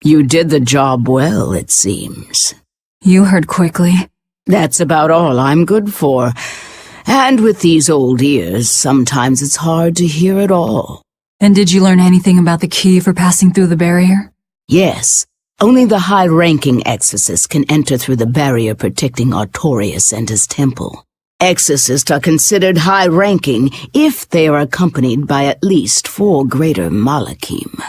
You did the job well, it seems. You heard quickly. That's about all I'm good for. And with these old ears, sometimes it's hard to hear it all. And did you learn anything about the key for passing through the barrier? Yes. Only the high-ranking exorcists can enter through the barrier protecting Artorius and his temple. Exorcists are considered high-ranking if they are accompanied by at least 4 greater Malachim.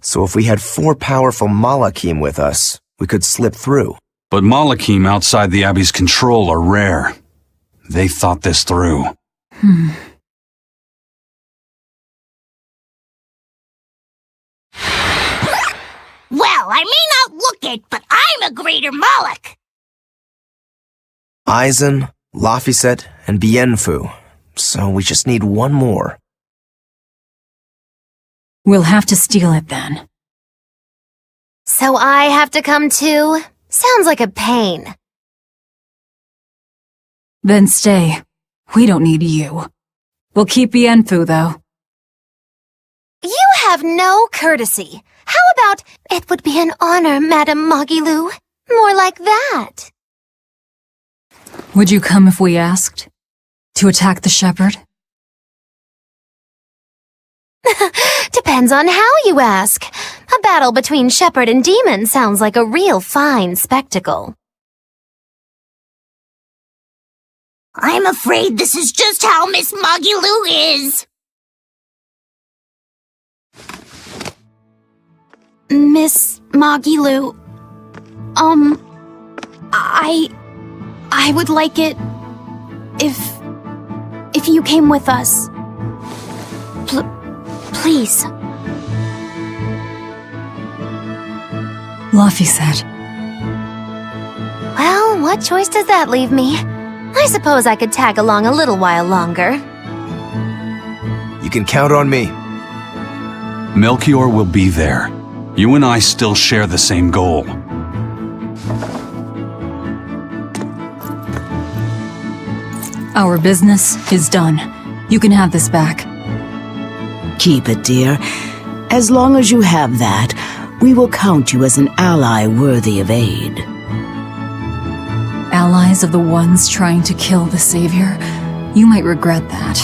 So if we had 4 powerful Malachim with us, we could slip through. But Malachim outside the Abbey's control are rare. They thought this through. Well, I may not look it, but I'm a greater Malak. Aizen, Laphicet, and Bienfu. So we just need one more. We'll have to steal it then. So I have to come too? Sounds like a pain. Then stay. We don't need you. We'll keep Bienfu, though. You have no courtesy. How about, it would be an honor, Madame Magilu? More like that. Would you come if we asked? To attack the shepherd? Depends on how you ask. A battle between shepherd and demon sounds like a real fine spectacle. I'm afraid this is just how Miss Magilu is. Miss Magilu, I would like it if you came with us. Please. Laphicet. Well, what choice does that leave me? I suppose I could tag along a little while longer. You can count on me. Melchior will be there. You and I still share the same goal. Our business is done. You can have this back. Keep it, dear. As long as you have that, we will count you as an ally worthy of aid. Allies of the ones trying to kill the Savior? You might regret that.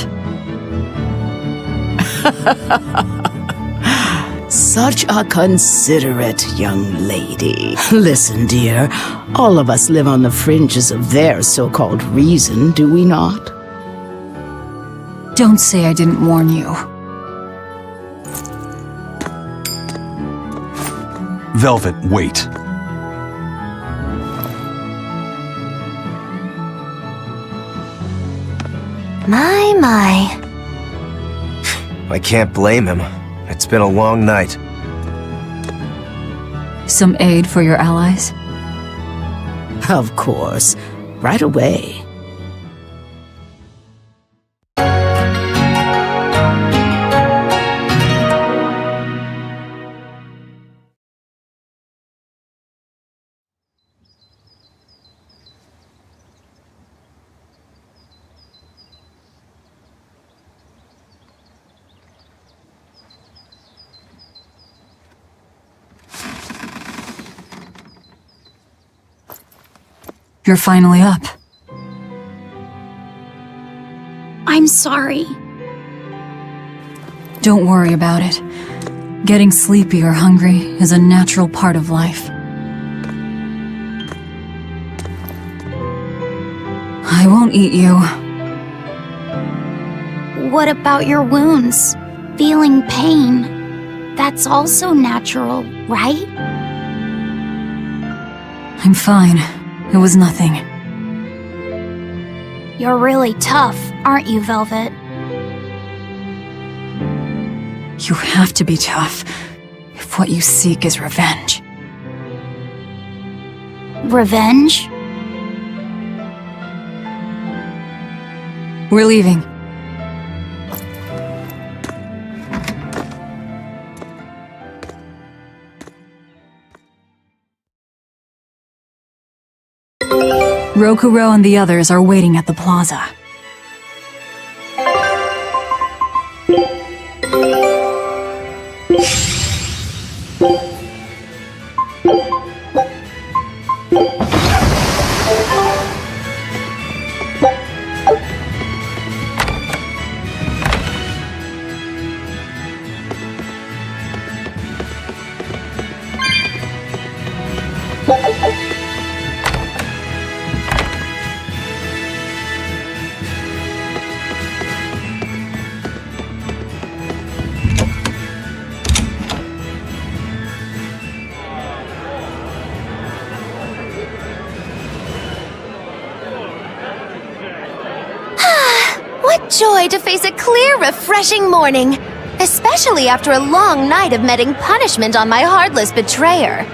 Such a considerate young lady. Listen, dear, all of us live on the fringes of their so-called reason, do we not? Don't say I didn't warn you. Velvet, wait. My. I can't blame him. It's been a long night. Some aid for your allies? Of course. Right away. You're finally up. I'm sorry. Don't worry about it. Getting sleepy or hungry is a natural part of life. I won't eat you. What about your wounds? Feeling pain? That's also natural, right? I'm fine. It was nothing. You're really tough, aren't you, Velvet? You have to be tough if what you seek is revenge. Revenge? We're leaving. Rokuro and the others are waiting at the plaza. joy to face a clear, refreshing morning. Especially after a long night of meting punishment on my heartless betrayer.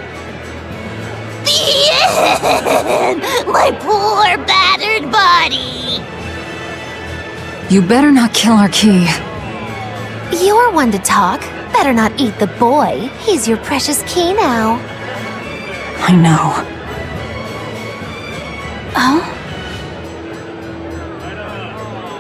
The end! My poor, battered body! You better not kill our key. You're one to talk. Better not eat the boy. He's your precious key now. I know. Oh?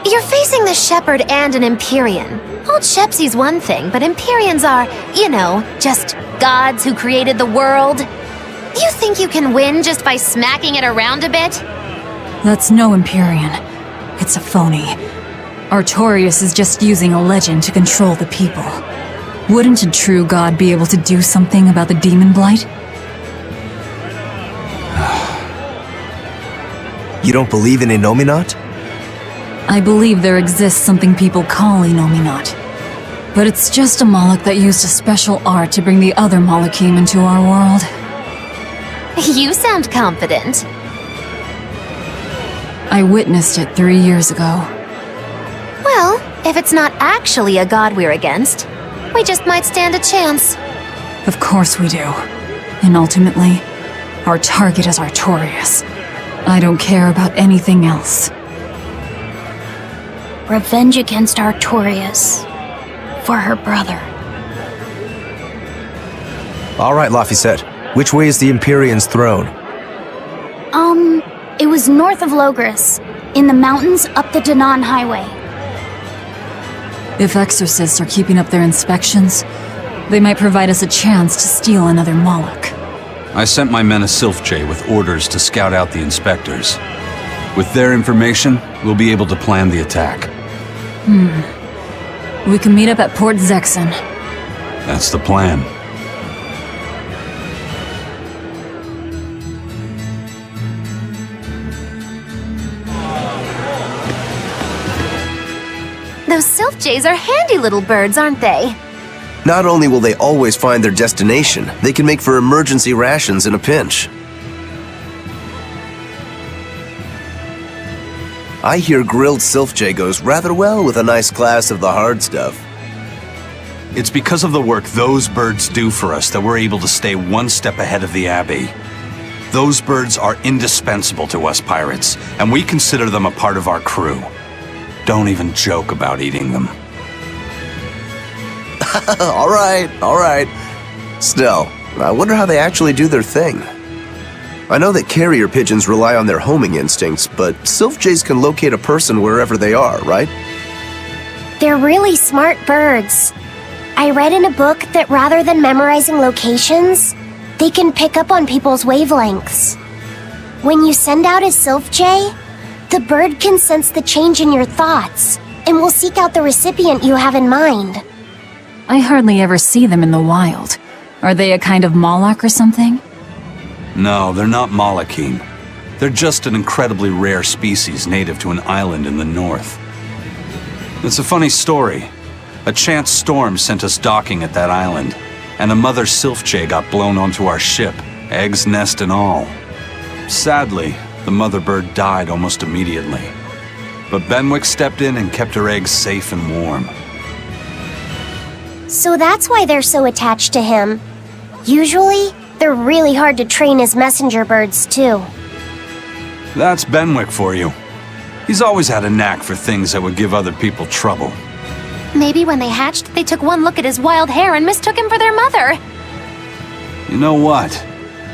You're facing the Shepherd and an Empyrean. Old Shepsy's one thing, but Empyreans are, you know, just gods who created the world. You think you can win just by smacking it around a bit? That's no Empyrean. It's a phony. Artorias is just using a legend to control the people. Wouldn't a true god be able to do something about the demon blight? You don't believe in Innominat? I believe there exists something people call Innominat. But it's just a Moloch that used a special art to bring the other Molochim into our world. You sound confident. I witnessed it 3 years ago. Well, if it's not actually a god we're against, we just might stand a chance. Of course we do. And ultimately, our target is Artorias. I don't care about anything else. Revenge against Artorias. For her brother. All right, Laphicet. Which way is the Empyrean's throne? It was north of Logris, in the mountains up the Danan Highway. If exorcists are keeping up their inspections, they might provide us a chance to steal another Moloch. I sent my men a Sylph-J with orders to scout out the inspectors. With their information, we'll be able to plan the attack. We can meet up at Port Zexon. That's the plan. Those Sylph-Jays are handy little birds, aren't they? Not only will they always find their destination, they can make for emergency rations in a pinch. I hear grilled Sylph-J goes rather well with a nice glass of the hard stuff. It's because of the work those birds do for us that we're able to stay one step ahead of the Abbey. Those birds are indispensable to us pirates, and we consider them a part of our crew. Don't even joke about eating them. All right. Still, I wonder how they actually do their thing. I know that carrier pigeons rely on their homing instincts, but Sylph-Jays can locate a person wherever they are, right? They're really smart birds. I read in a book that rather than memorizing locations, they can pick up on people's wavelengths. When you send out a Sylph-J, the bird can sense the change in your thoughts and will seek out the recipient you have in mind. I hardly ever see them in the wild. Are they a kind of Moloch or something? No, they're not Molochim. They're just an incredibly rare species native to an island in the north. It's a funny story. A chance storm sent us docking at that island, and a mother Sylph-J got blown onto our ship, eggs, nest, and all. Sadly, the mother bird died almost immediately. But Benwick stepped in and kept her eggs safe and warm. So that's why they're so attached to him. Usually, they're really hard to train as messenger birds, too. That's Benwick for you. He's always had a knack for things that would give other people trouble. Maybe when they hatched, they took one look at his wild hair and mistook him for their mother. You know what?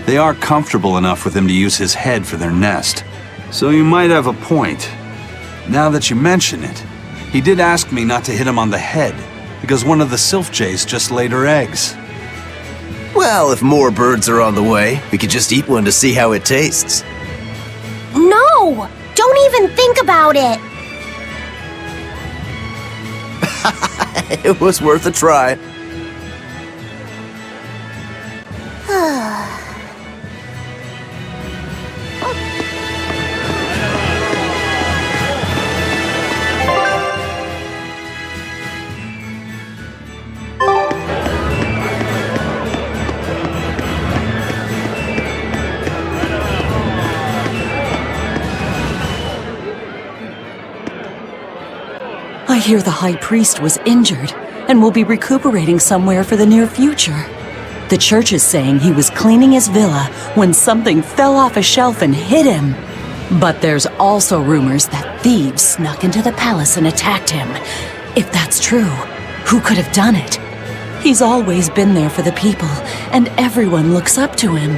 They are comfortable enough with him to use his head for their nest. So you might have a point. Now that you mention it, he did ask me not to hit him on the head, because one of the Sylph-Jays just laid her eggs. Well, if more birds are on the way, we could just eat one to see how it tastes. No! Don't even think about it! It was worth a try. hear the High Priest was injured and will be recuperating somewhere for the near future. The church is saying he was cleaning his villa when something fell off a shelf and hit him. But there's also rumors that thieves snuck into the palace and attacked him. If that's true, who could have done it? He's always been there for the people, and everyone looks up to him.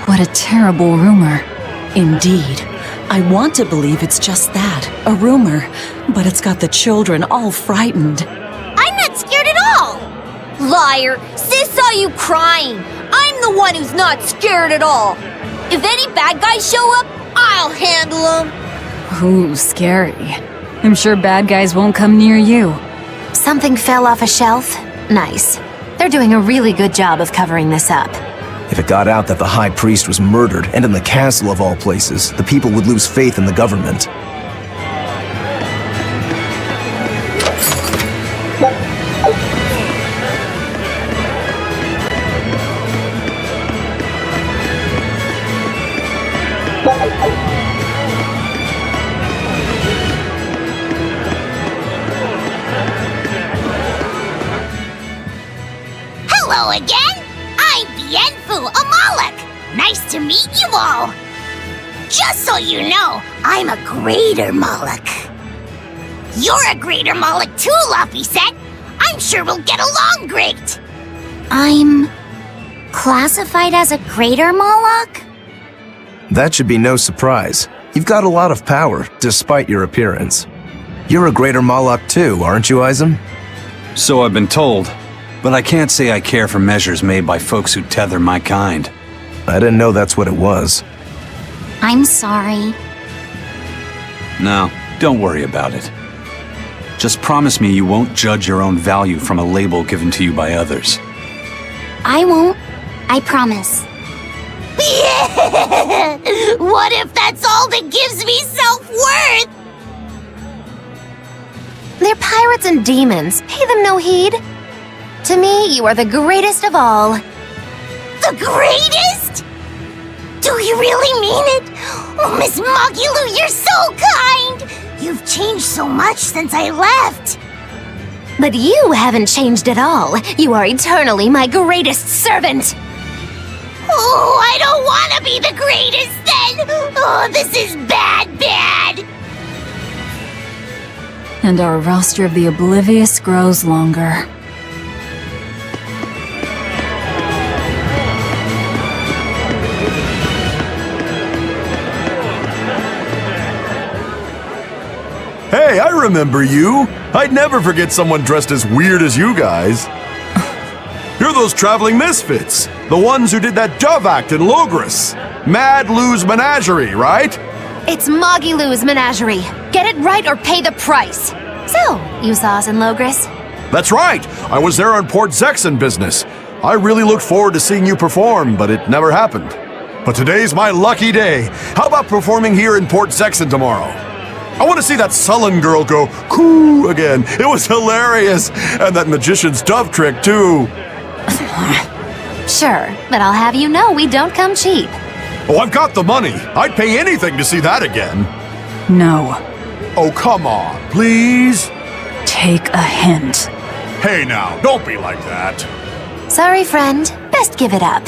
What a terrible rumor. Indeed. I want to believe it's just that, a rumor, but it's got the children all frightened. I'm not scared at all! Liar! Sis saw you crying! I'm the one who's not scared at all! If any bad guys show up, I'll handle them! Ooh, scary. I'm sure bad guys won't come near you. Something fell off a shelf? Nice. They're doing a really good job of covering this up. If it got out that the High Priest was murdered, and in the castle of all places, the people would lose faith in the government. Hello again! I'm Bienfu Amalek! Nice to meet you all! Just so you know, I'm a Greater Moloch. You're a Greater Moloch too, Laphicet! I'm sure we'll get along great! I'm classified as a Greater Moloch? That should be no surprise. You've got a lot of power, despite your appearance. You're a Greater Moloch too, aren't you, Izem? So I've been told, but I can't say I care for measures made by folks who tether my kind. I didn't know that's what it was. I'm sorry. No, don't worry about it. Just promise me you won't judge your own value from a label given to you by others. I won't. I promise. What if that's all that gives me self-worth? They're pirates and demons. Pay them no heed. To me, you are the greatest of all. The greatest? Do you really mean it? Oh, Miss Magilu, you're so kind! You've changed so much since I left. But you haven't changed at all. You are eternally my greatest servant. Oh, I don't want to be the greatest then! Oh, this is bad. And our roster of the oblivious grows longer. Hey, I remember you. I'd never forget someone dressed as weird as you guys. You're those traveling misfits. The ones who did that dove act in Logris. Mad Lou's Menagerie, right? It's Magilu's Menagerie. Get it right or pay the price. So, you saw us in Logris? That's right. I was there on Port Zexon business. I really looked forward to seeing you perform, but it never happened. But today's my lucky day. How about performing here in Port Zexon tomorrow? I want to see that sullen girl go coo again. It was hilarious. And that magician's dove trick, too. Sure, but I'll have you know we don't come cheap. Oh, I've got the money. I'd pay anything to see that again. No. Oh, come on, please. Take a hint. Hey now, don't be like that. Sorry, friend. Best give it up.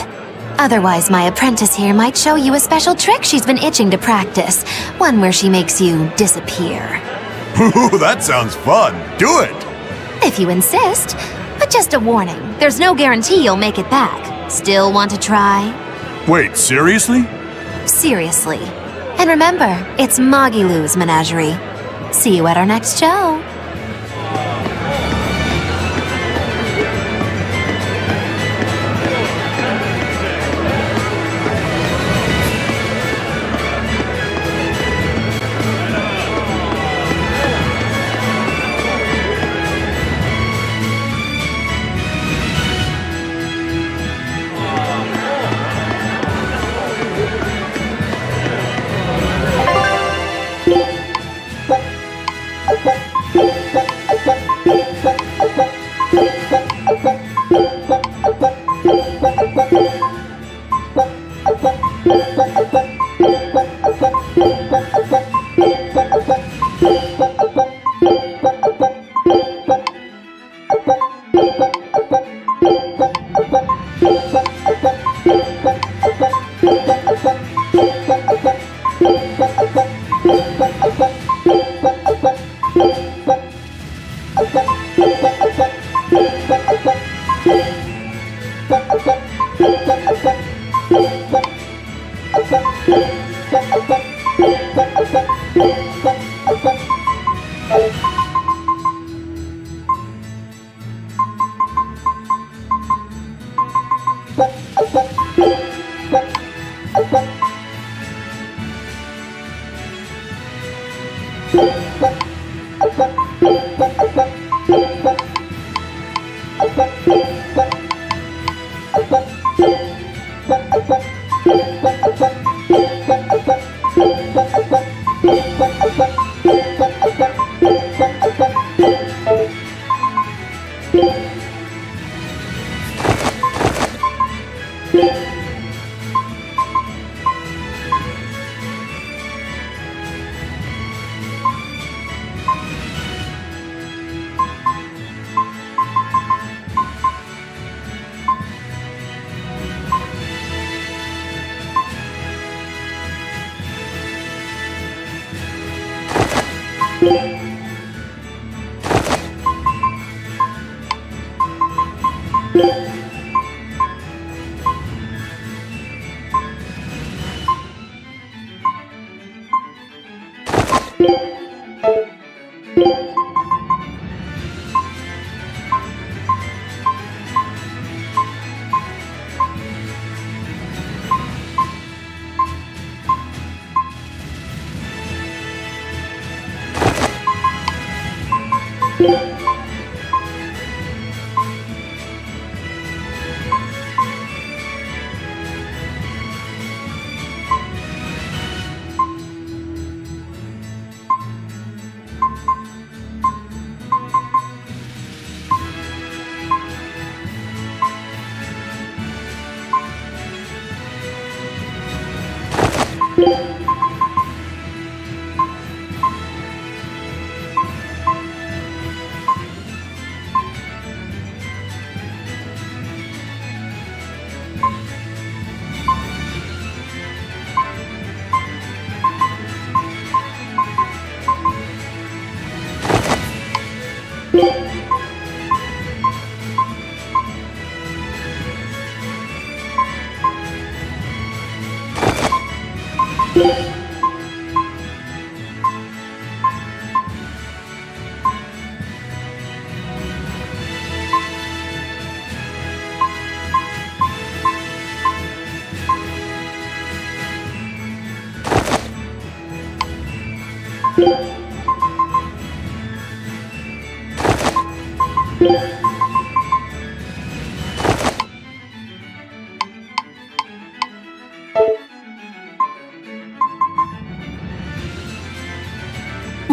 Otherwise, my apprentice here might show you a special trick she's been itching to practice. One where she makes you disappear. Ooh, that sounds fun. Do it. If you insist. But just a warning, there's no guarantee you'll make it back. Still want to try? Wait, seriously? Seriously. And remember, it's Magilu's Menagerie. See you at our next show.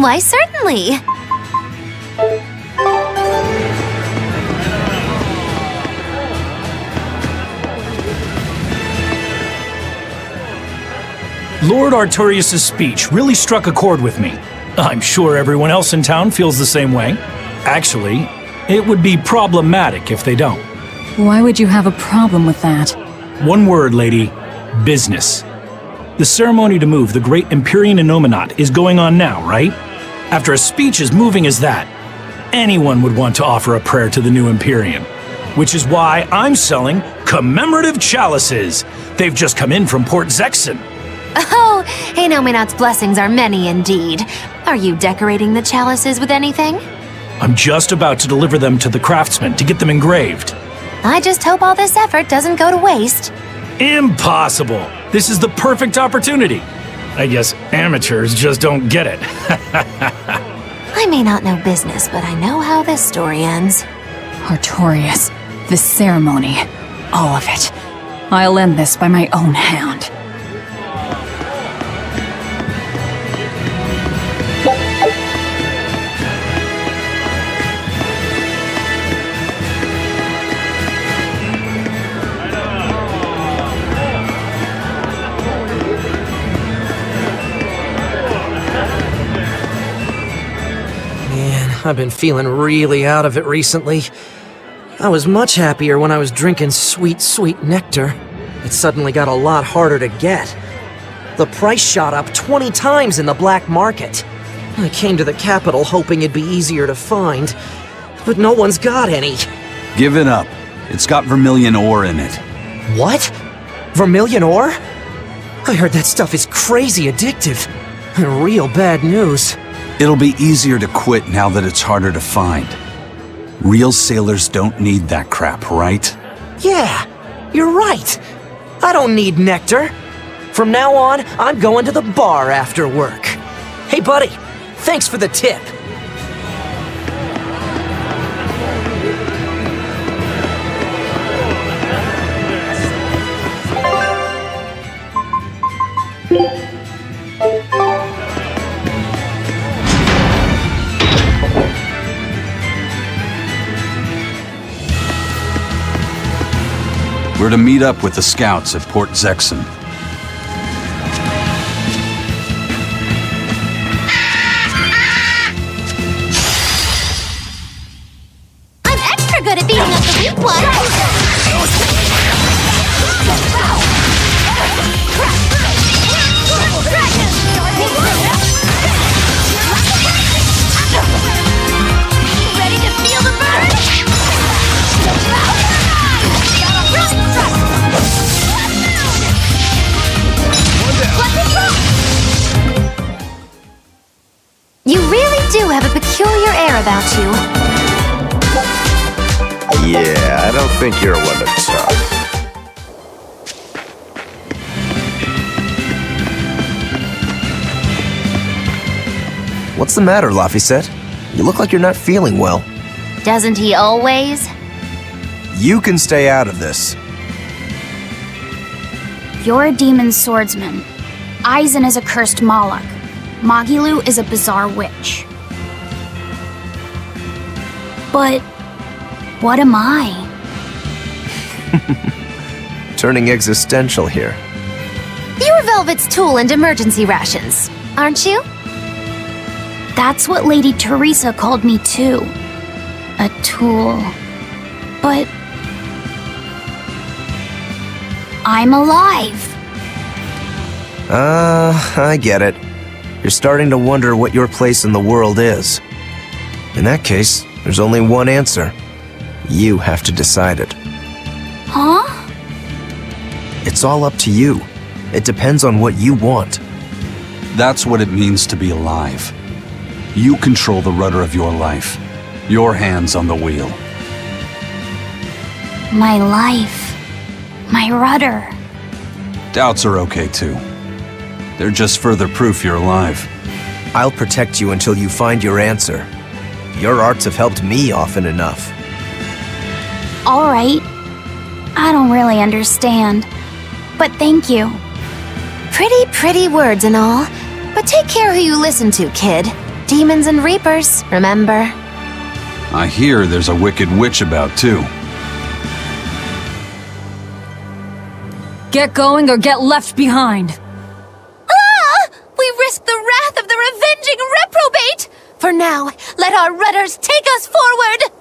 Why, certainly. Lord Artorius' speech really struck a chord with me. I'm sure everyone else in town feels the same way. Actually, it would be problematic if they don't. Why would you have a problem with that? One word, lady. Business. The ceremony to move the great Empyrean Innominat is going on now, right? After a speech as moving as that, anyone would want to offer a prayer to the new Empyrean. Which is why I'm selling commemorative chalices. They've just come in from Port Zexon. Oh, Innominat's blessings are many indeed. Are you decorating the chalices with anything? I'm just about to deliver them to the craftsman to get them engraved. I just hope all this effort doesn't go to waste. Impossible! This is the perfect opportunity. I guess amateurs just don't get it. I may not know business, but I know how this story ends. Artorius, this ceremony, all of it. I'll end this by my own hand. I've been feeling really out of it recently. I was much happier when I was drinking sweet, sweet nectar. It suddenly got a lot harder to get. The price shot up 20 times in the black market. I came to the capital hoping it'd be easier to find, but no one's got any. Give it up. It's got vermilion ore in it. What? Vermilion ore? I heard that stuff is crazy addictive. Real bad news. It'll be easier to quit now that it's harder to find. Real sailors don't need that crap, right? Yeah, you're right. I don't need nectar. From now on, I'm going to the bar after work. Hey, buddy, thanks for the tip. We're to meet up with the scouts at Port Zexon. I'm extra good at beating up the weak ones! Ready to feel the burn? You really do have a peculiar air about you. Yeah, I don't think you're one to talk. What's the matter, Laphicet? You look like you're not feeling well. Doesn't he always? You can stay out of this. You're a demon swordsman. Aizen is a cursed Moloch. Magilu is a bizarre witch. But what am I? Turning existential here. You're Velvet's tool and emergency rations, aren't you? That's what Lady Teresa called me too. A tool. But I'm alive. I get it. You're starting to wonder what your place in the world is. In that case, there's only one answer. You have to decide it. Huh? It's all up to you. It depends on what you want. That's what it means to be alive. You control the rudder of your life. Your hands on the wheel. My life. My rudder. Doubts are okay too. They're just further proof you're alive. I'll protect you until you find your answer. Your arts have helped me often enough. All right. I don't really understand. But thank you. Pretty words and all. But take care who you listen to, kid. Demons and reapers, remember? I hear there's a wicked witch about too. Get going or get left behind. We risk the wrath of the revenging reprobate! For now, let our rudders take us forward!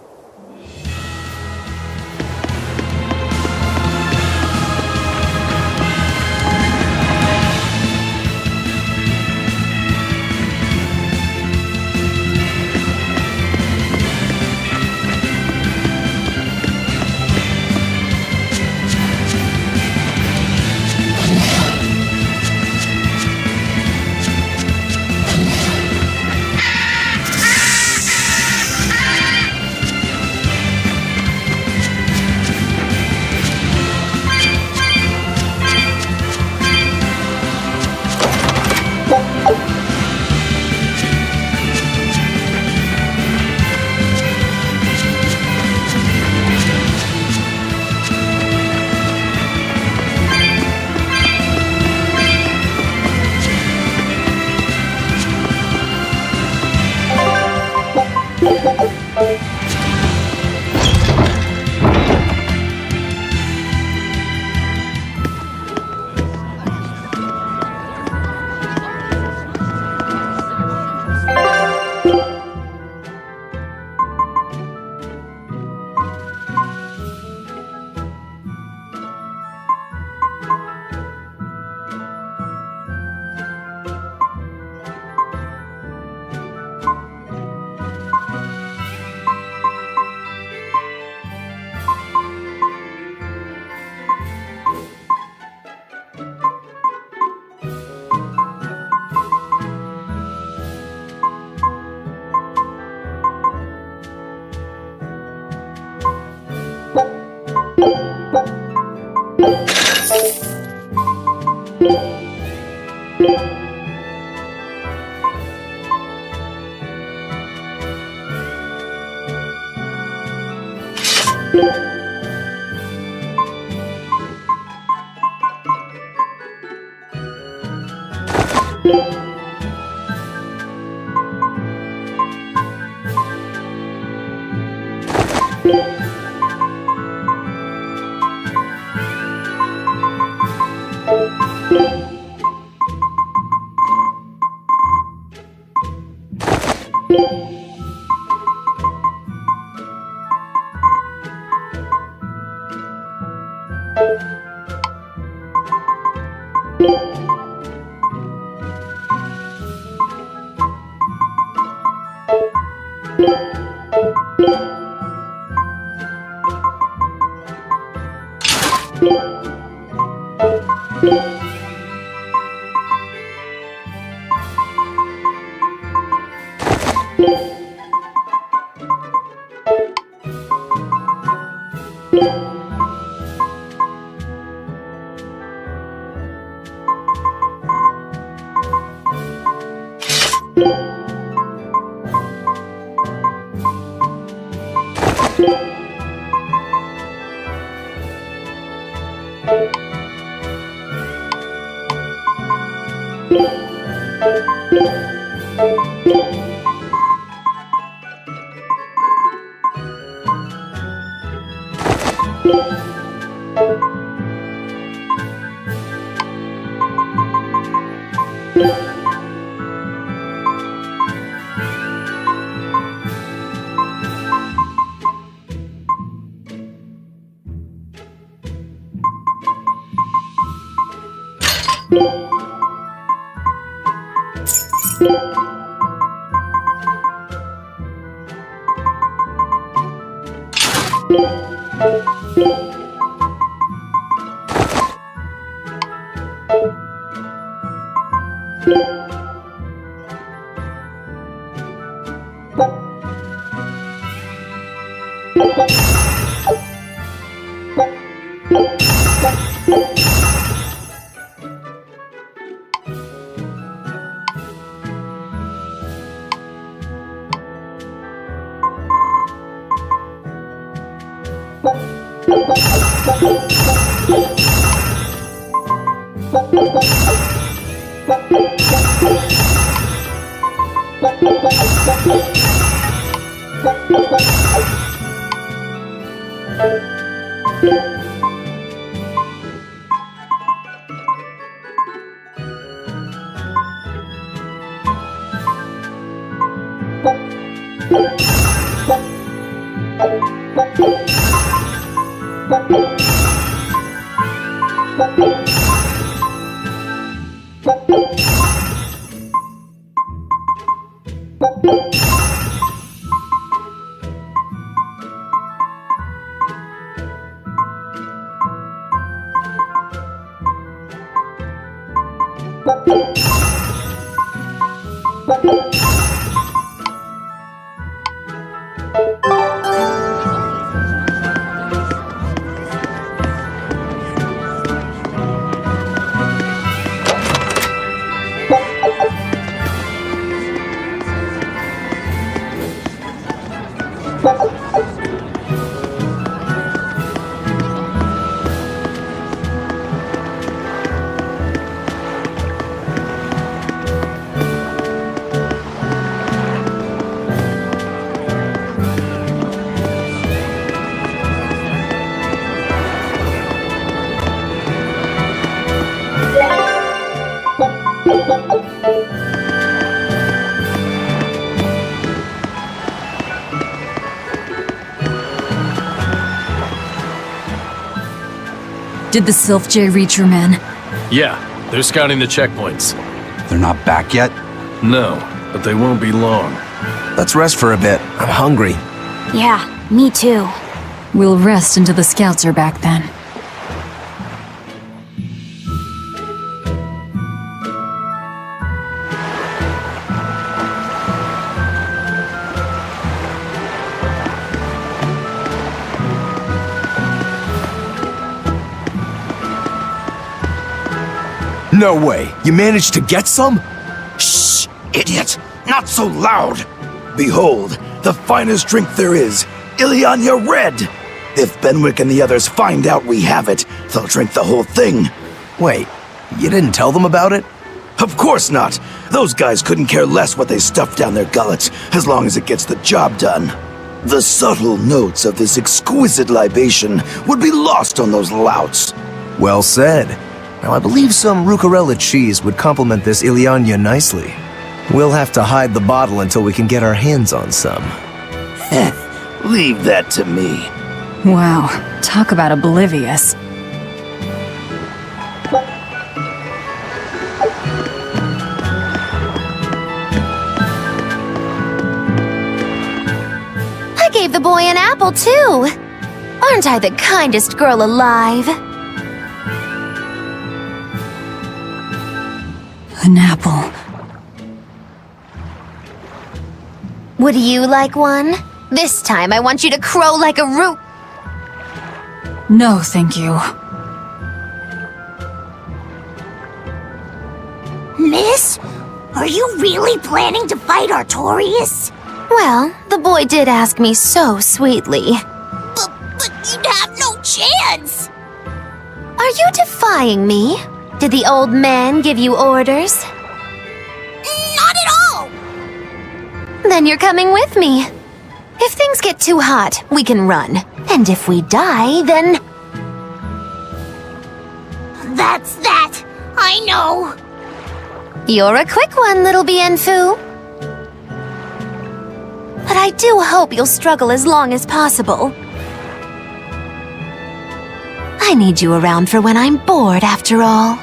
Did the Sylph J reach your men? Yeah, they're scouting the checkpoints. They're not back yet? No, but they won't be long. Let's rest for a bit. I'm hungry. Yeah, me too. We'll rest until the scouts are back then. No way. You managed to get some? Shh, idiot! Not so loud! Behold, the finest drink there is, Ileana Red! If Benwick and the others find out we have it, they'll drink the whole thing. Wait, you didn't tell them about it? Of course not. Those guys couldn't care less what they stuff down their gullets, as long as it gets the job done. The subtle notes of this exquisite libation would be lost on those louts. Well said. Now, I believe some Rucarella cheese would complement this Ilyanya nicely. We'll have to hide the bottle until we can get our hands on some. Leave that to me. Wow, talk about oblivious. I gave the boy an apple, too. Aren't I the kindest girl alive? An apple. Would you like one? This time I want you to crow like a root. No, thank you. Miss, are you really planning to fight Artorias? Well, the boy did ask me so sweetly. But you'd have no chance! Are you defying me? Did the old man give you orders? Not at all! Then you're coming with me. If things get too hot, we can run. And if we die, then... That's that! I know! You're a quick one, little Bienfu. But I do hope you'll struggle as long as possible. I need you around for when I'm bored, after all.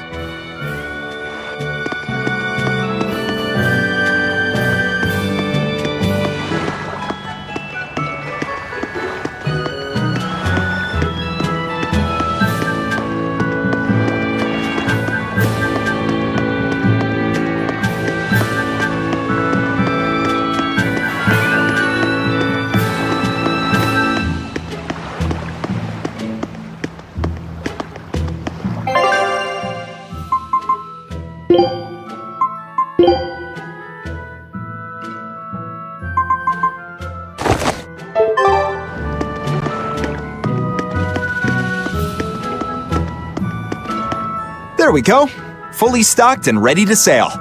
There we go. Fully stocked and ready to sail.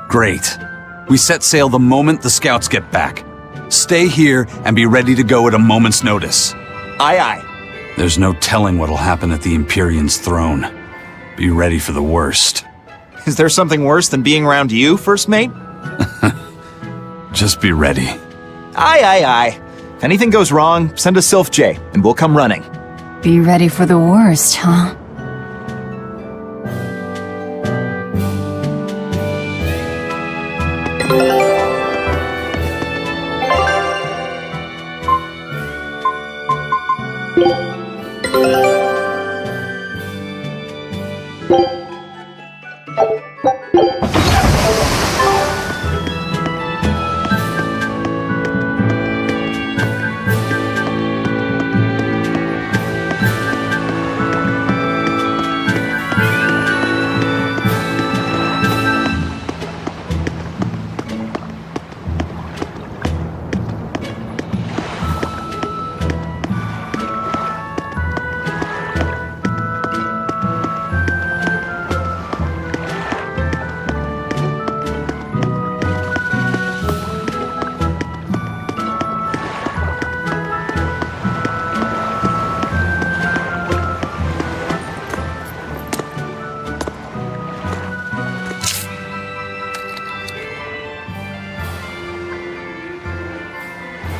Great. We set sail the moment the scouts get back. Stay here and be ready to go at a moment's notice. Aye, aye. There's no telling what'll happen at the Empyrean's throne. Be ready for the worst. Is there something worse than being around you, First Mate? Just be ready. Aye, aye, aye. If anything goes wrong, send a Sylph J, and we'll come running. Be ready for the worst, huh?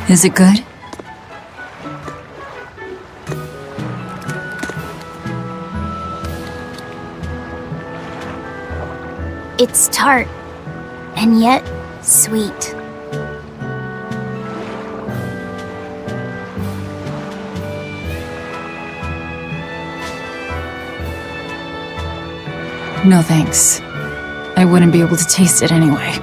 Is it good? It's tart, and yet sweet. No thanks. I wouldn't be able to taste it anyway.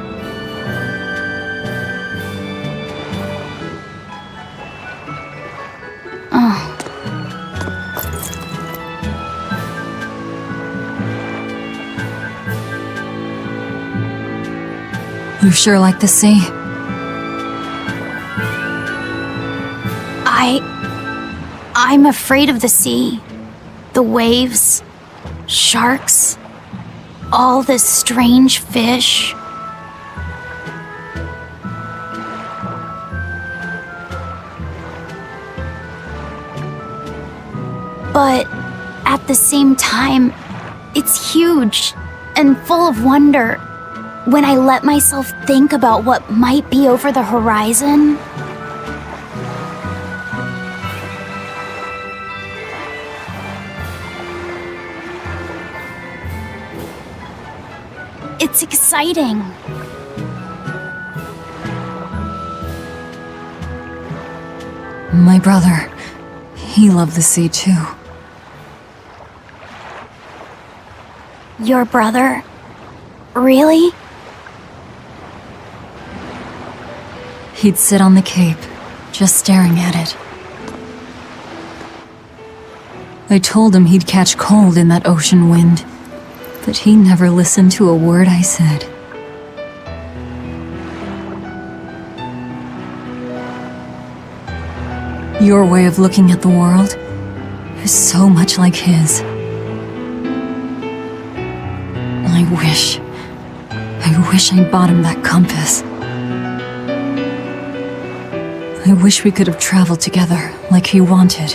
You sure like the sea? I'm afraid of the sea. The waves, sharks, all the strange fish. But at the same time, it's huge and full of wonder. When I let myself think about what might be over the horizon, it's exciting. My brother, he loved the sea too. Your brother? Really? He'd sit on the cape, just staring at it. I told him he'd catch cold in that ocean wind, but he never listened to a word I said. Your way of looking at the world is so much like his. I wish I bought him that compass. I wish we could have traveled together like he wanted.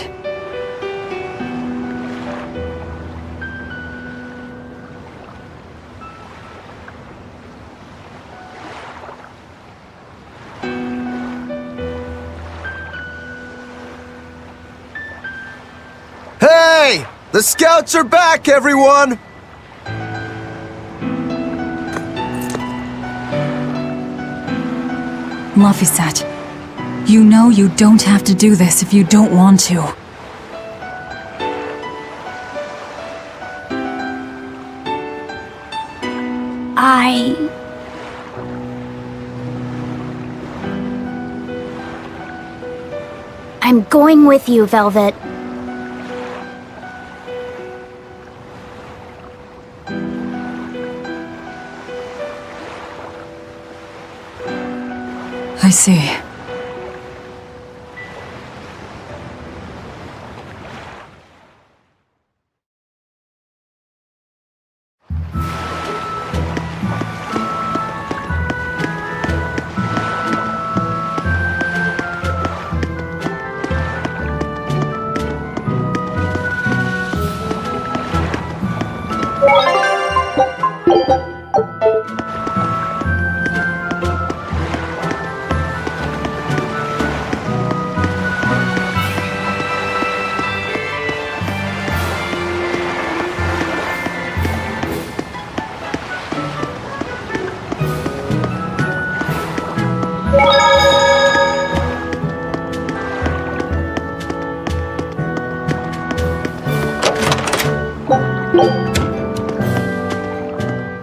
Hey! The scouts are back, everyone! Lafayette, you know you don't have to do this if you don't want to. I'm going with you, Velvet. I see.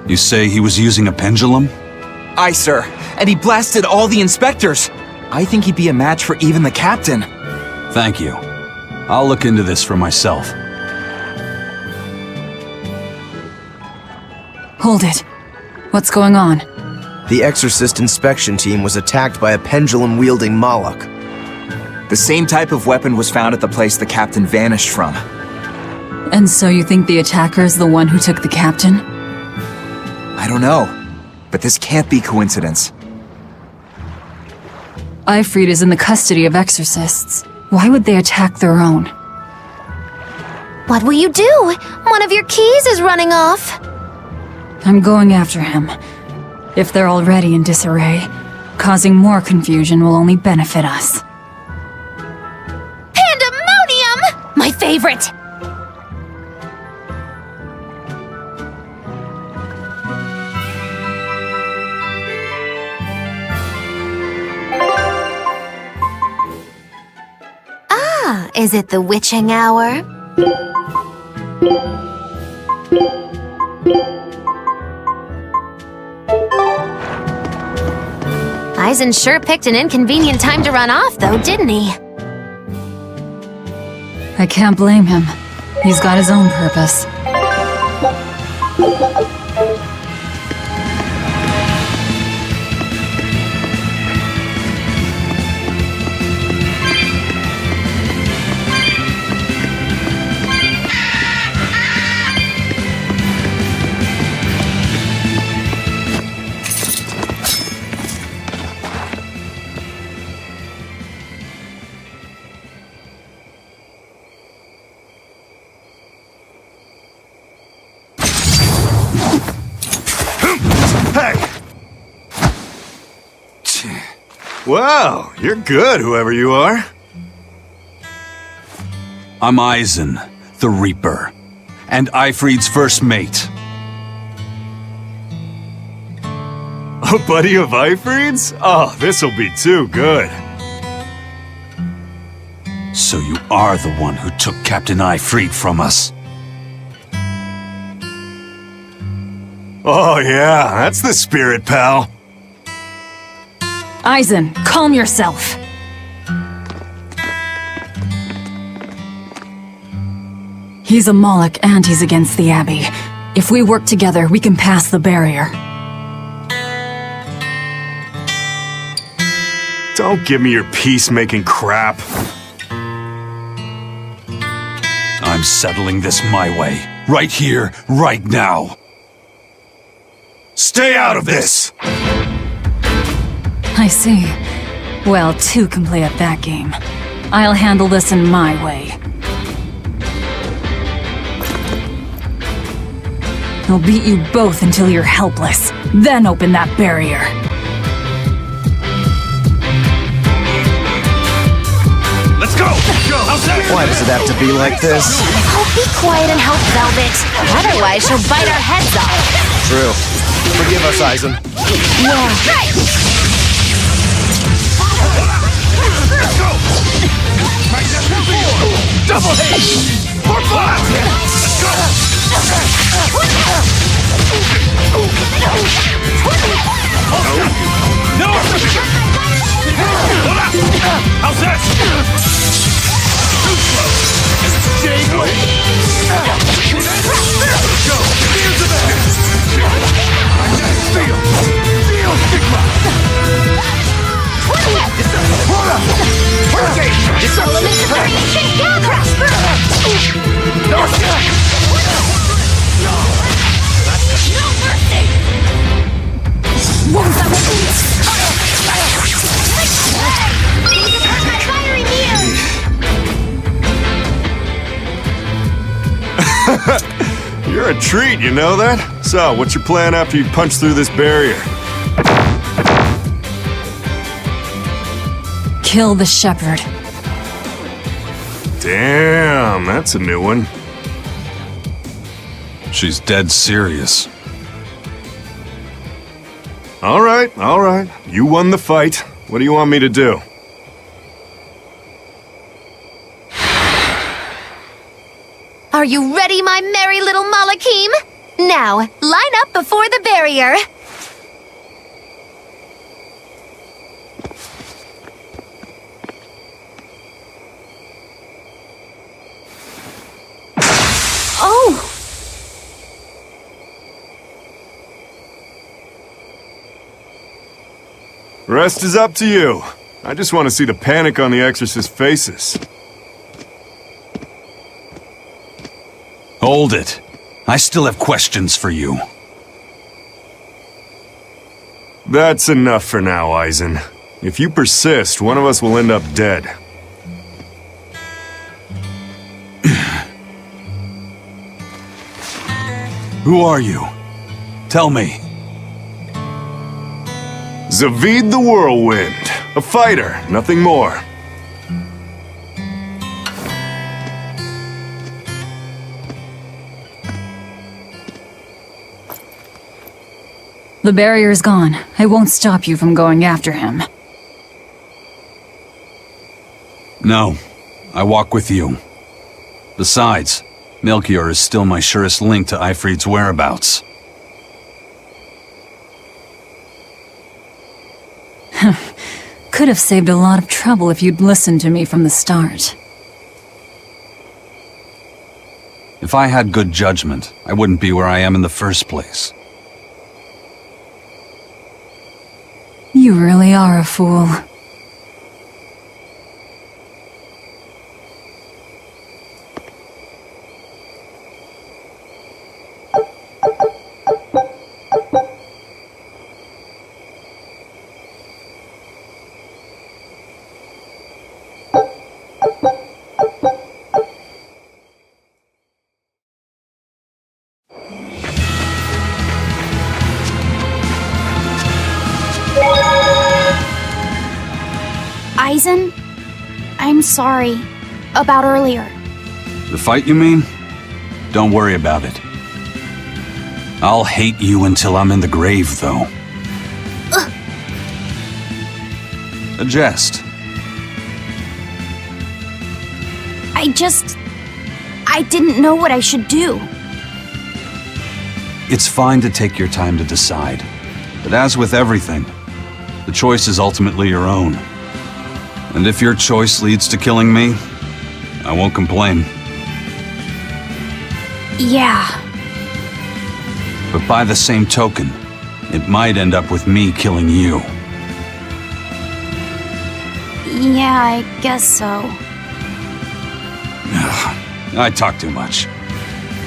You say he was using a pendulum? Aye, sir. And he blasted all the inspectors. I think he'd be a match for even the captain. Thank you. I'll look into this for myself. Hold it. What's going on? The Exorcist inspection team was attacked by a pendulum-wielding Moloch. The same type of weapon was found at the place the captain vanished from. And so you think the attacker is the one who took the captain? I don't know, but this can't be coincidence. Ifrit is in the custody of exorcists. Why would they attack their own? What will you do? One of your keys is running off. I'm going after him. If they're already in disarray, causing more confusion will only benefit us. Pandemonium! My favorite! Is it the witching hour? Eisen sure picked an inconvenient time to run off, though, didn't he? I can't blame him. He's got his own purpose. Wow, you're good, whoever you are. I'm Eisen, the Reaper, and Eifried's first mate. A buddy of Eifried's? Oh, this'll be too good. So you are the one who took Captain Eifried from us. Oh yeah, that's the spirit, pal. Eisen, calm yourself. He's a Moloch and he's against the Abbey. If we work together, we can pass the barrier. Don't give me your peacemaking crap. I'm settling this my way. Right here, right now. Stay out of this! I see. Well, two can play at that game. I'll handle this in my way. I'll beat you both until you're helpless. Then open that barrier. Let's go! How's that? Why does it have to be like this? Oh, be quiet and help Velvet. Otherwise, she'll bite our heads off. True. Forgive us, Eisen. Double hit! More blast! Let's go! No! How's this? Too slow! Go! Here's the back! Feel! Feel Sigma! Hold up! It's a You're a treat, you know that? So, what's your plan after you punch through this barrier? Kill the shepherd. Damn, that's a new one. She's dead serious. All right. You won the fight. What do you want me to do? Are you ready, my merry little Malachim? Now, line up before the barrier. Oh! Rest is up to you. I just want to see the panic on the Exorcist's faces. Hold it. I still have questions for you. That's enough for now, Eisen. If you persist, one of us will end up dead. Who are you? Tell me. Zavid the Whirlwind. A fighter, nothing more. The barrier's gone. I won't stop you from going after him. No. I walk with you. Besides, Melchior is still my surest link to Eifried's whereabouts. Could have saved a lot of trouble if you'd listened to me from the start. If I had good judgment, I wouldn't be where I am in the first place. You really are a fool. Aizen, I'm sorry about earlier. The fight, you mean? Don't worry about it. I'll hate you until I'm in the grave, though. A jest. I didn't know what I should do. It's fine to take your time to decide. But as with everything, the choice is ultimately your own. And if your choice leads to killing me, I won't complain. Yeah. But by the same token, it might end up with me killing you. Yeah, I guess so. I talk too much.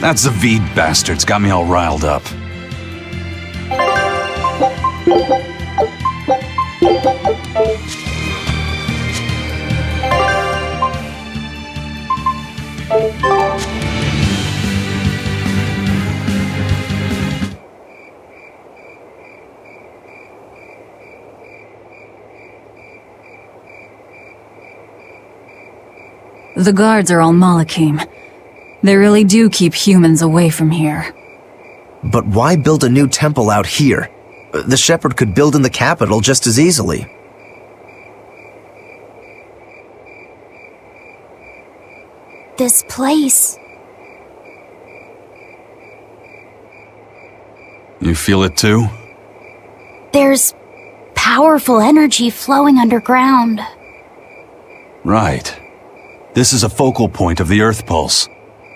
That Zavid bastard's got me all riled up. The guards are all Malakim. They really do keep humans away from here. But why build a new temple out here? The shepherd could build in the capital just as easily. This place. You feel it too? There's powerful energy flowing underground. Right. This is a focal point of the Earth Pulse,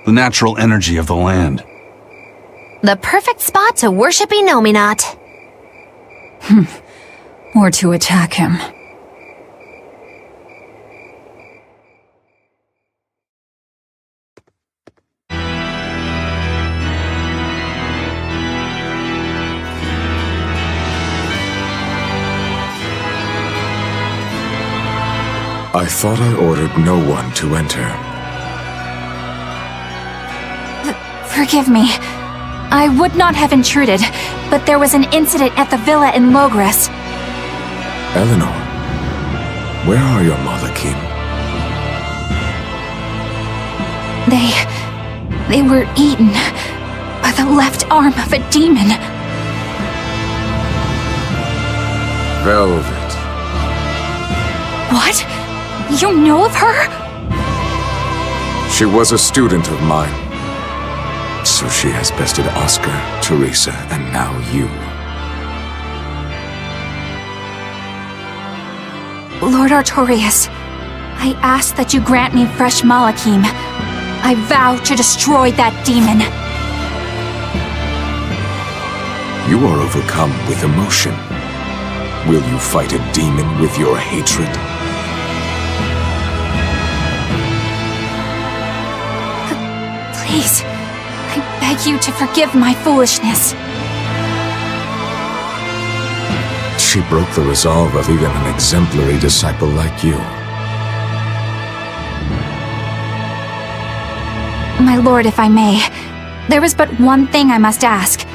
the natural energy of the land. The perfect spot to worship Inominat. Or to attack him. I thought I ordered no one to enter. Forgive me. I would not have intruded, but there was an incident at the villa in Logres. Eleanor, where are your Malakim? They were eaten by the left arm of a demon. Velvet. What? You know of her? She was a student of mine. So she has bested Oscar, Teresa, and now you. Lord Artorias, I ask that you grant me fresh Malakim. I vow to destroy that demon. You are overcome with emotion. Will you fight a demon with your hatred? Please, I beg you to forgive my foolishness. She broke the resolve of even an exemplary disciple like you. My lord, if I may, there is but one thing I must ask.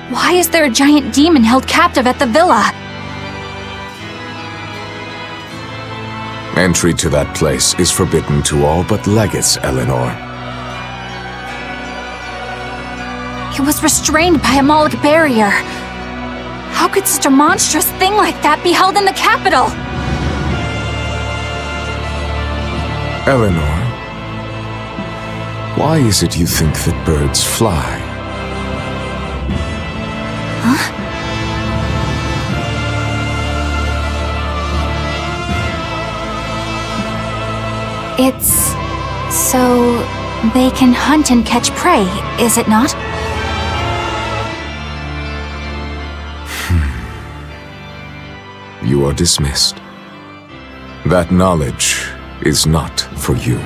Why is there a giant demon held captive at the villa? Entry to that place is forbidden to all but legates, Eleanor. It was restrained by a Moloch barrier. How could such a monstrous thing like that be held in the capital? Eleanor, why is it you think that birds fly? Huh? It's so they can hunt and catch prey, is it not? You are dismissed. That knowledge is not for you.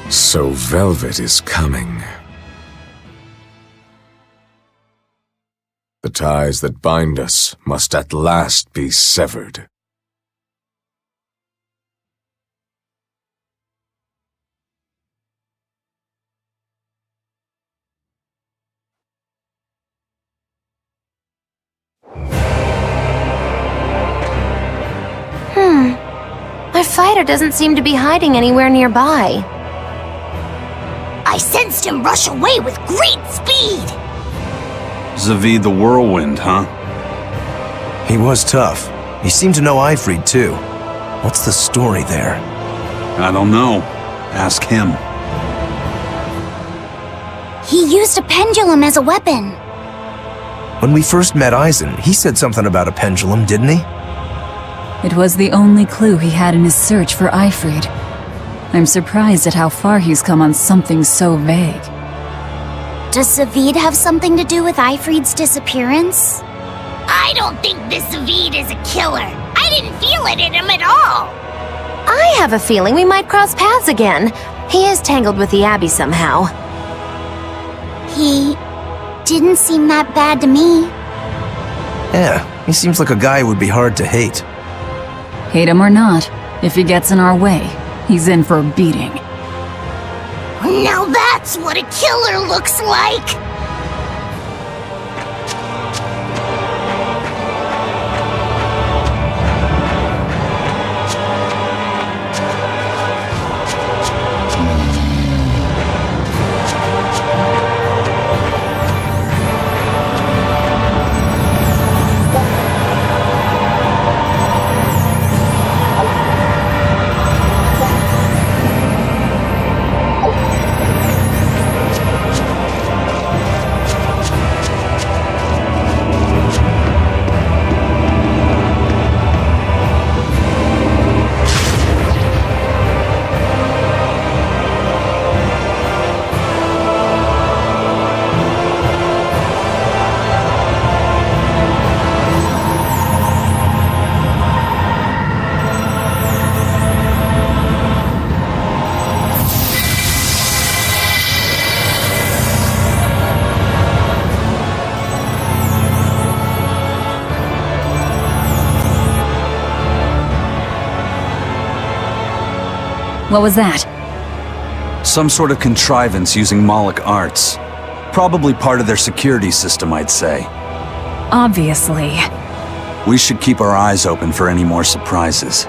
So Velvet is coming. The ties that bind us must at last be severed. The fighter doesn't seem to be hiding anywhere nearby. I sensed him rush away with great speed! Zavid the Whirlwind, huh? He was tough. He seemed to know Ifrid, too. What's the story there? I don't know. Ask him. He used a pendulum as a weapon. When we first met Eisen, he said something about a pendulum, didn't he? It was the only clue he had in his search for Ifrid. I'm surprised at how far he's come on something so vague. Does Zavid have something to do with Ifrid's disappearance? I don't think this Zavid is a killer. I didn't feel it in him at all. I have a feeling we might cross paths again. He is tangled with the Abbey somehow. He didn't seem that bad to me. Yeah, he seems like a guy who would be hard to hate. Hate him or not, if he gets in our way, he's in for a beating. Now that's what a killer looks like! What was that? Some sort of contrivance using Moloch arts. Probably part of their security system, I'd say. Obviously. We should keep our eyes open for any more surprises.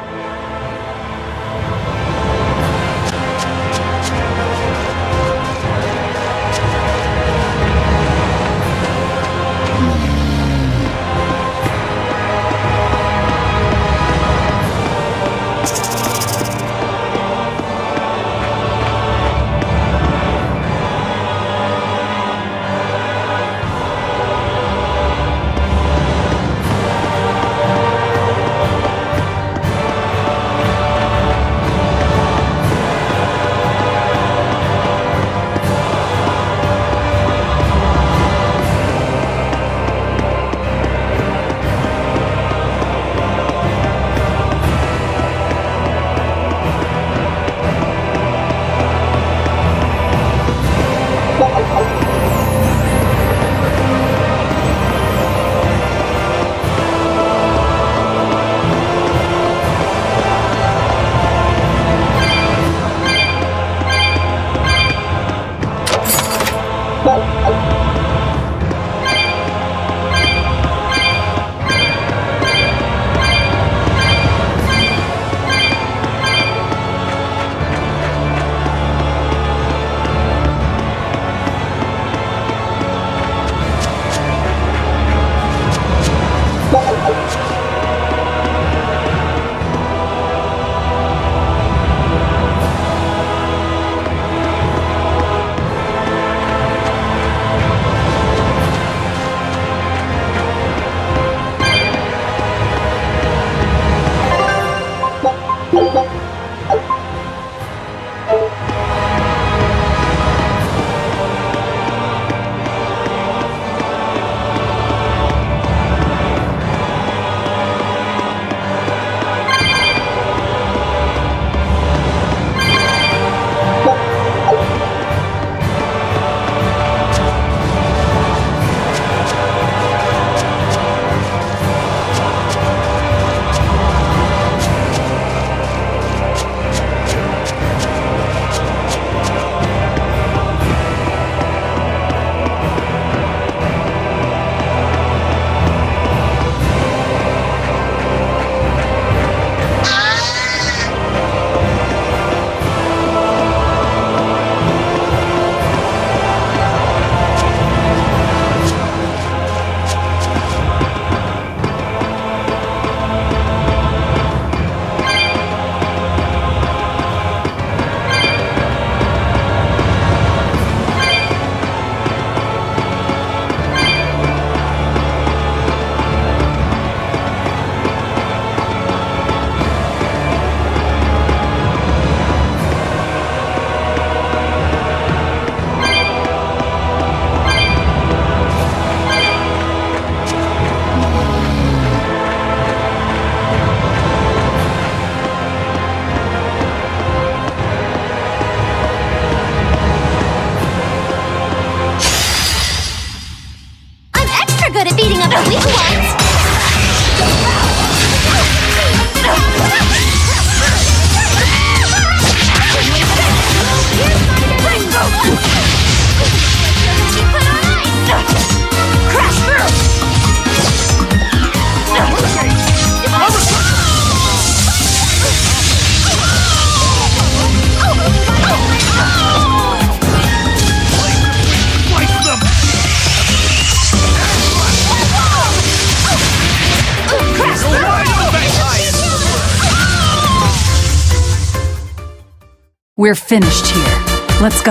We're finished here. Let's go.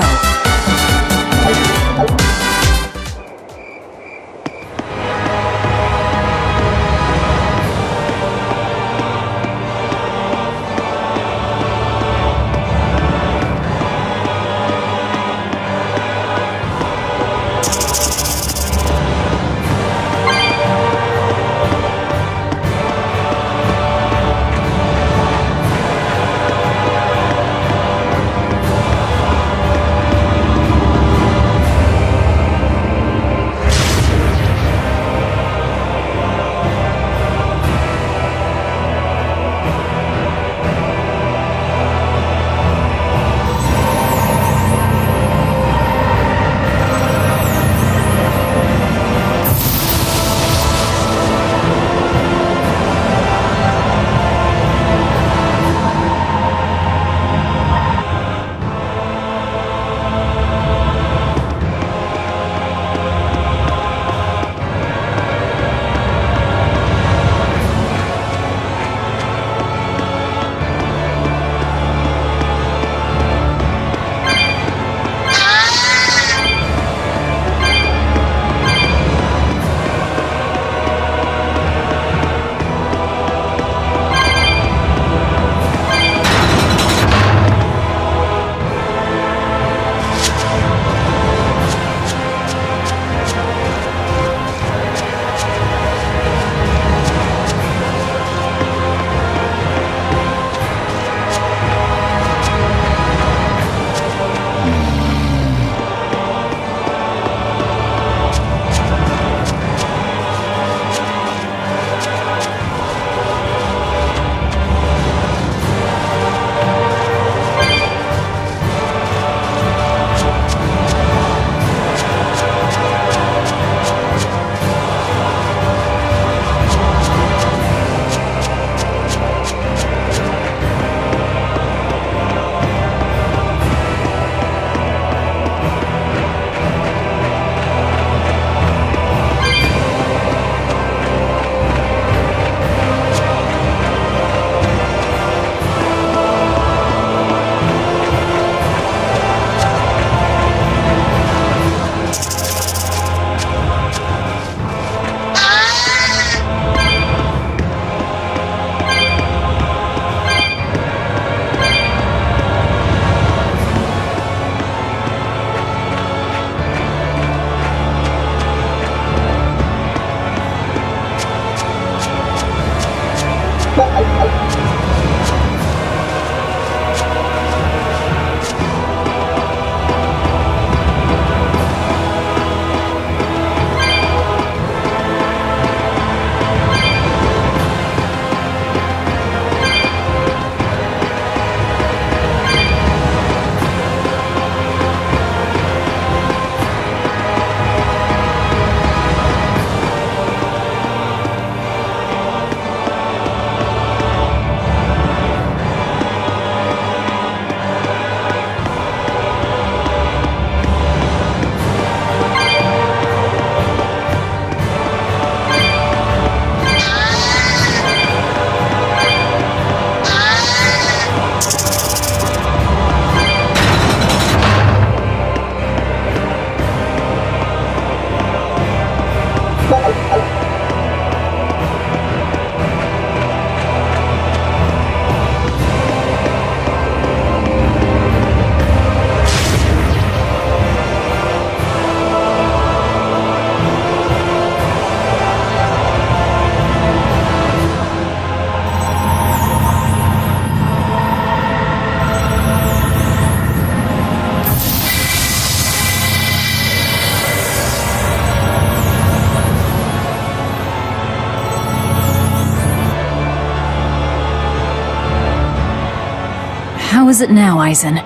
How is it now, Eisen?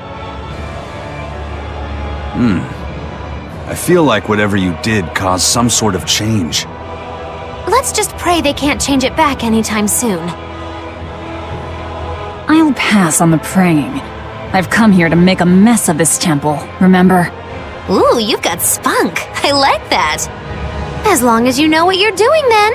I feel like whatever you did caused some sort of change. Let's just pray they can't change it back anytime soon. I'll pass on the praying. I've come here to make a mess of this temple, remember? Ooh, you've got spunk. I like that. As long as you know what you're doing, then.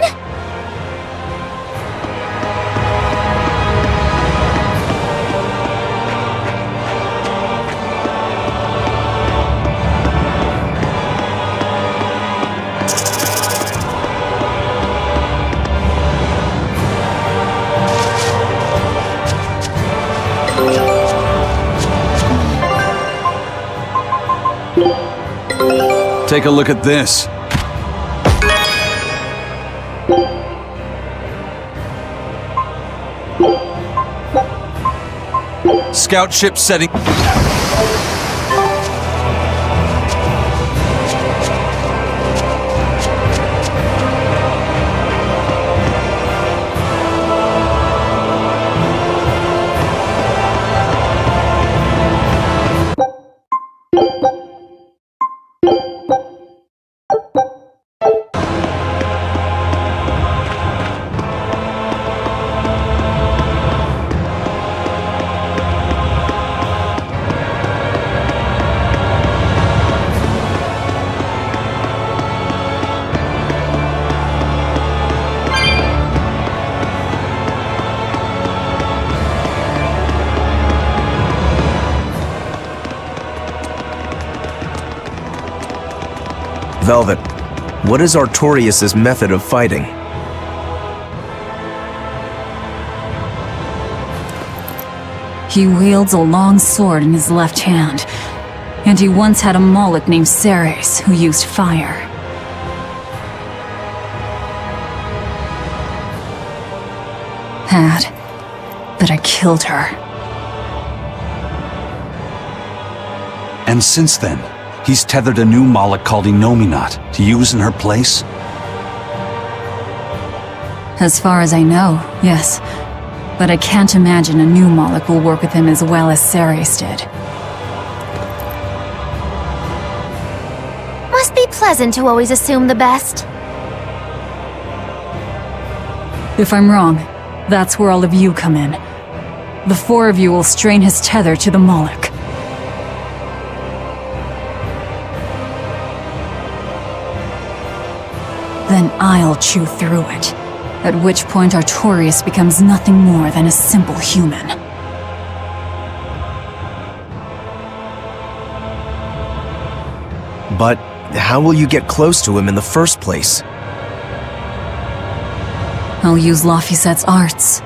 Take a look at this. Scout ship setting... Velvet, what is Artorius' method of fighting? He wields a long sword in his left hand, and he once had a Moloch named Ceres who used fire. But I killed her. And since then, he's tethered a new Moloch called Innominat to use in her place? As far as I know, yes. But I can't imagine a new Moloch will work with him as well as Ceres did. Must be pleasant to always assume the best. If I'm wrong, that's where all of you come in. The four of you will strain his tether to the Moloch. Then I'll chew through it, at which point Artorius becomes nothing more than a simple human. But how will you get close to him in the first place? I'll use Laphicet's arts.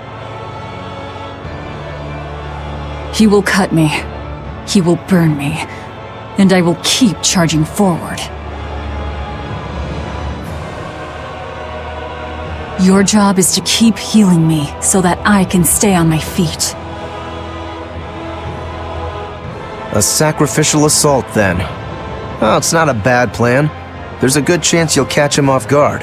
He will cut me, he will burn me, and I will keep charging forward. Your job is to keep healing me so that I can stay on my feet. A sacrificial assault, then. Oh, it's not a bad plan. There's a good chance you'll catch him off guard.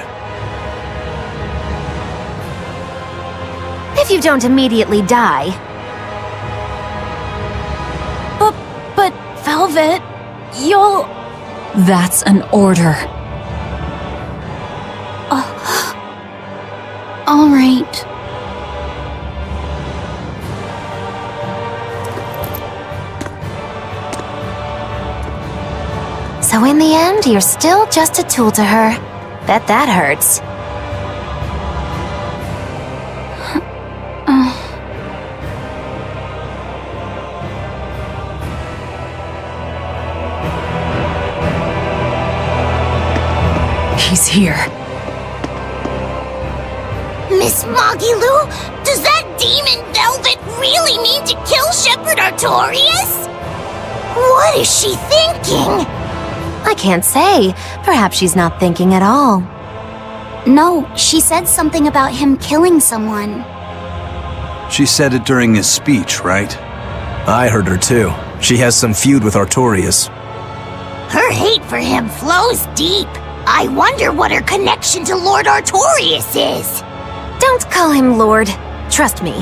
If you don't immediately die. But Velvet, you'll... That's an order. All right. So in the end, you're still just a tool to her. Bet that hurts. He's here. Miss Magilu, does that demon Velvet really mean to kill Shepherd Artorius? What is she thinking? I can't say. Perhaps she's not thinking at all. No, she said something about him killing someone. She said it during his speech, right? I heard her too. She has some feud with Artorius. Her hate for him flows deep. I wonder what her connection to Lord Artorius is. Don't call him Lord. Trust me.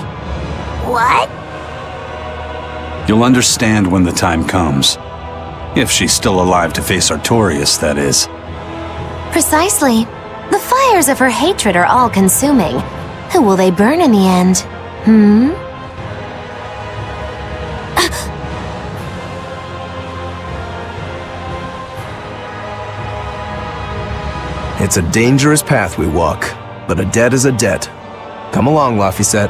What? You'll understand when the time comes. If she's still alive to face Artorius, that is. Precisely. The fires of her hatred are all-consuming. Who will they burn in the end? It's a dangerous path we walk, but a debt is a debt. Come along, Laphicet.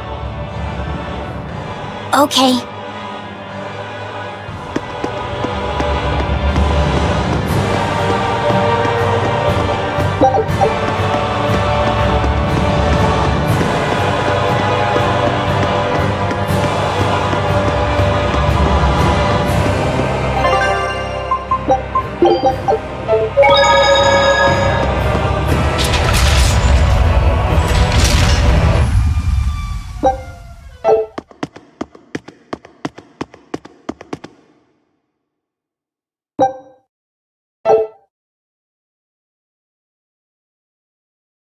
Okay,